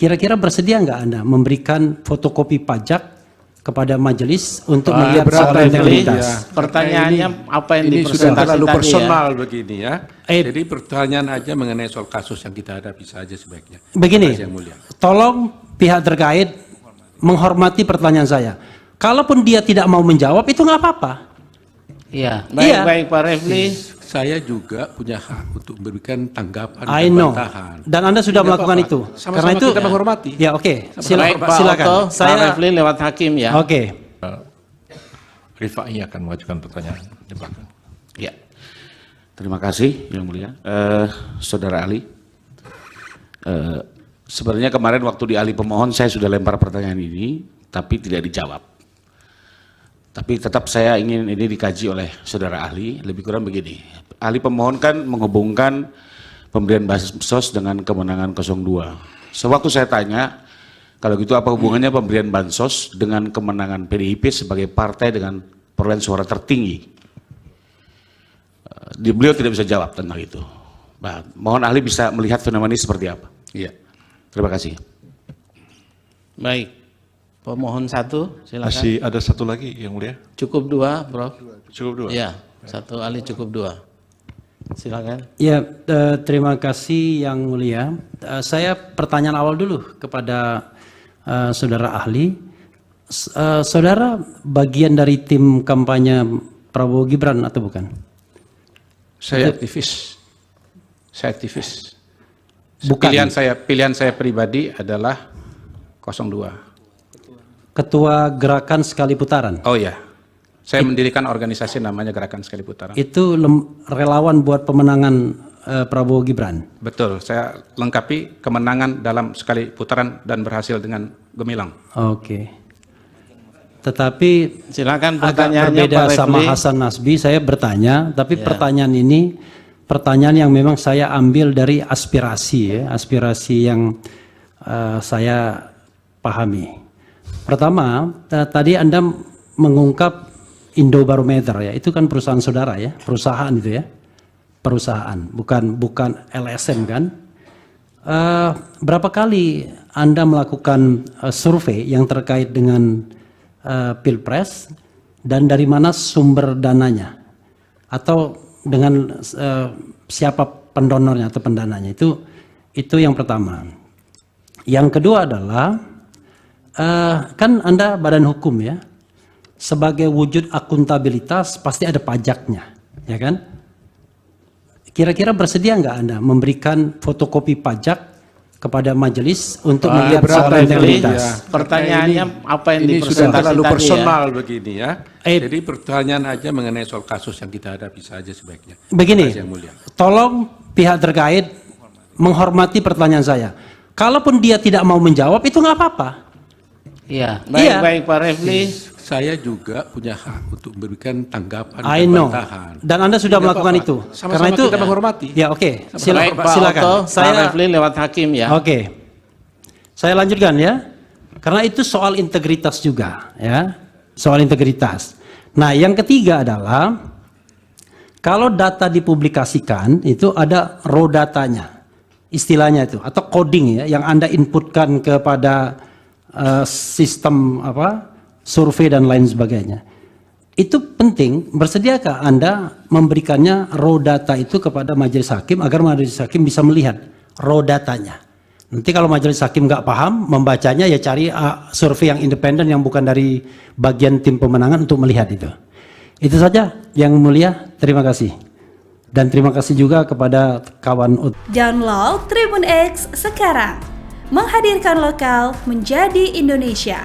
Kira-kira bersedia nggak Anda memberikan fotokopi pajak kepada majelis untuk melihat soal integritas? Pertanyaannya apa yang ini sudah dipresentasi terlalu tadi personal begini ya. Eh. Jadi pertanyaan aja mengenai soal kasus yang kita hadapi saja sebaiknya. Begini, Terima kasih, Yang Mulia. tolong pihak terkait menghormati pertanyaan saya. Kalaupun dia tidak mau menjawab, itu nggak apa-apa. Iya, Iya. baik Pak Refli. Saya juga punya hak untuk memberikan tanggapan I dan know. bantahan. Dan Anda sudah Tidak melakukan apa-apa. itu. Sama-sama Karena itu kita menghormati. Ya oke. Baik Pak Silakan. Otto, Pak Refli lewat hakim ya. Oke. Rifai akan mengajukan pertanyaan di belakang. Ya, terima kasih Yang Mulia. Saudara ahli, sebenarnya kemarin waktu di ahli pemohon saya sudah lempar pertanyaan ini, tapi tidak dijawab. Tapi tetap saya ingin ini dikaji oleh saudara ahli, lebih kurang begini. Ahli pemohon kan menghubungkan pemberian bansos dengan kemenangan 02. Sewaktu saya tanya, kalau gitu apa hubungannya pemberian bansos dengan kemenangan PDIP sebagai partai dengan perolehan suara tertinggi? Beliau tidak bisa jawab tentang itu. Nah, mohon ahli bisa melihat fenomena ini seperti apa. Iya. Terima kasih. Baik. Pemohon satu, silakan. Masih ada satu lagi Yang Mulia. Cukup dua, Prof. Cukup dua. Iya, satu ahli cukup dua. Silakan. Ya, terima kasih Yang Mulia. Saya pertanyaan awal dulu kepada saudara ahli. Saudara bagian dari tim kampanye Prabowo Gibran atau bukan? Saya aktivis. Saya aktivis. Bukan. Pilihan saya pribadi adalah 02. Ketua Gerakan Sekali Putaran. Oh ya. Saya mendirikan organisasi namanya Gerakan Sekali Putaran. Itu relawan buat pemenangan Prabowo Gibran. Betul. Saya lengkapi kemenangan dalam sekali putaran dan berhasil dengan gemilang. Oke. Tetapi Silakan agak pertanyaannya berbeda Pak sama Refli. Hasan Nasbi. Saya bertanya, tapi Ya. pertanyaan ini pertanyaan yang memang saya ambil dari aspirasi, ya, aspirasi yang saya pahami. Pertama, tadi Anda mengungkap Indobarometer, ya, itu kan perusahaan saudara, ya, perusahaan itu, ya, perusahaan, bukan LSM kan? Berapa kali Anda melakukan survei yang terkait dengan Pilpres dan dari mana sumber dananya atau dengan siapa pendonornya atau pendananya, itu yang pertama. Yang kedua adalah kan Anda badan hukum, ya, sebagai wujud akuntabilitas pasti ada pajaknya, ya kan? Kira-kira bersedia nggak Anda memberikan fotokopi pajak kepada majelis untuk melihat soal Refli, integritas? Pertanyaannya apa yang Ini sudah dipresentasi terlalu tadi ya. personal begini ya. Eh. Jadi pertanyaan aja mengenai soal kasus yang kita hadapi saja sebaiknya. Begini, Terima kasih, Yang Mulia. tolong pihak terkait menghormati pertanyaan saya. Kalaupun dia tidak mau menjawab, itu nggak apa-apa. Iya, Iya. baik Pak Refli. Saya juga punya hak untuk memberikan tanggapan I dan know. bantahan. Dan Anda sudah Tidak melakukan apa-apa. itu. Sama-sama Karena itu kita menghormati. Ya, oke. Baik Pak Silakan. Otto, Pak Refli lewat hakim ya. Oke. Saya lanjutkan, ya. Karena itu soal integritas juga, ya. Soal integritas. Nah, yang ketiga adalah kalau data dipublikasikan itu ada raw datanya. Istilahnya itu atau coding, ya, yang Anda inputkan kepada sistem survei dan lain sebagainya. Itu penting. Bersediakah Anda memberikannya raw data itu kepada majelis hakim agar majelis hakim bisa melihat raw datanya? Nanti kalau majelis hakim nggak paham membacanya, ya cari survei yang independen yang bukan dari bagian tim pemenangan untuk melihat itu. Itu saja Yang Mulia. Terima kasih. Dan terima kasih juga kepada kawan Download Tribun X sekarang. Menghadirkan lokal menjadi Indonesia.